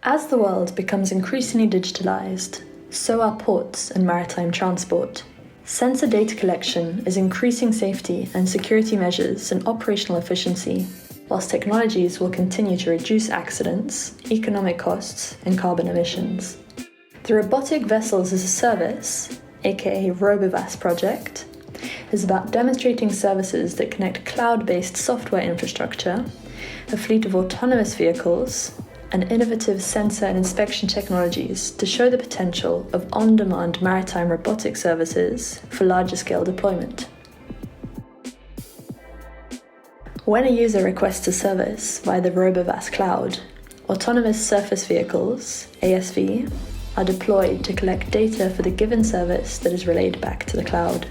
As the world becomes increasingly digitalized, so are ports and maritime transport. Sensor data collection is increasing safety and security measures and operational efficiency, whilst technologies will continue to reduce accidents, economic costs, and carbon emissions. The Robotic Vessels as a Service, aka RoboVaas project, is about demonstrating services that connect cloud-based software infrastructure, a fleet of autonomous vehicles, and innovative sensor and inspection technologies to show the potential of on-demand maritime robotic services for larger-scale deployment. When a user requests a service via the RoboVaas cloud, autonomous surface vehicles, ASV, are deployed to collect data for the given service that is relayed back to the cloud.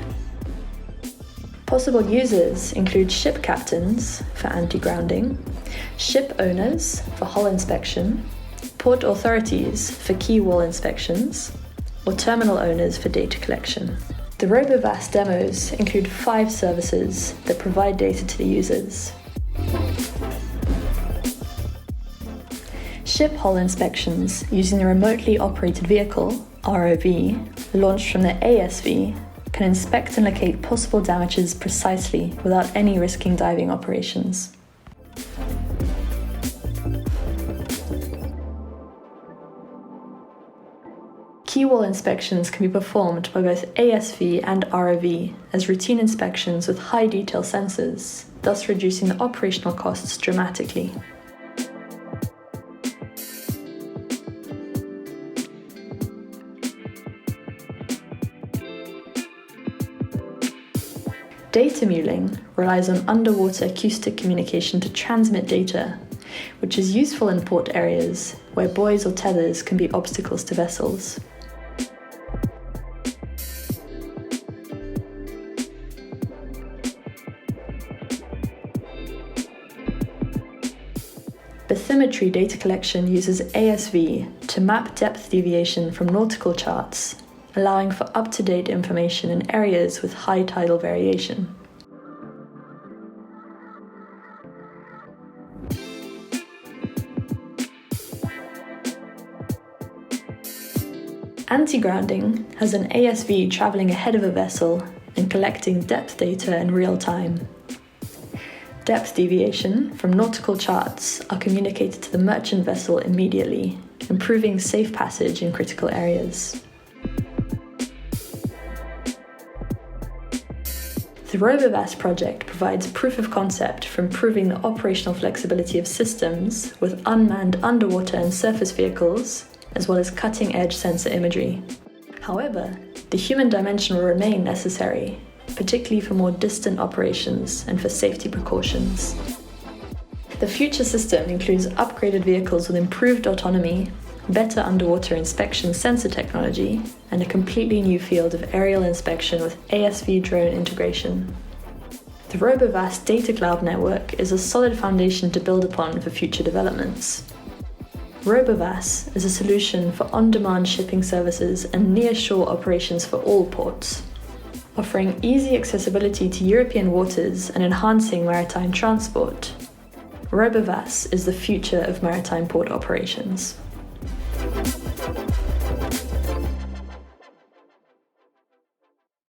Possible users include ship captains for anti-grounding, ship owners for hull inspection, port authorities for key wall inspections, or terminal owners for data collection. The RoboVaas demos include 5 services that provide data to the users. Ship hull inspections using the remotely operated vehicle, ROV, launched from the ASV, can inspect and locate possible damages precisely without any risking diving operations. Key wall inspections can be performed by both ASV and ROV as routine inspections with high detail sensors, thus reducing the operational costs dramatically. Data muling relies on underwater acoustic communication to transmit data, which is useful in port areas where buoys or tethers can be obstacles to vessels. Bathymetry data collection uses ASV to map depth deviation from nautical charts, allowing for up-to-date information in areas with high tidal variation. Anti-grounding has an ASV travelling ahead of a vessel and collecting depth data in real time. Depth deviation from nautical charts are communicated to the merchant vessel immediately, improving safe passage in critical areas. The RoboVaas project provides proof of concept for improving the operational flexibility of systems with unmanned underwater and surface vehicles, as well as cutting-edge sensor imagery. However, the human dimension will remain necessary, particularly for more distant operations and for safety precautions. The future system includes upgraded vehicles with improved autonomy, better underwater inspection sensor technology, and a completely new field of aerial inspection with ASV drone integration. The RoboVaas data cloud network is a solid foundation to build upon for future developments. RoboVaas is a solution for on-demand shipping services and nearshore operations for all ports, offering easy accessibility to European waters and enhancing maritime transport. RoboVaas is the future of maritime port operations.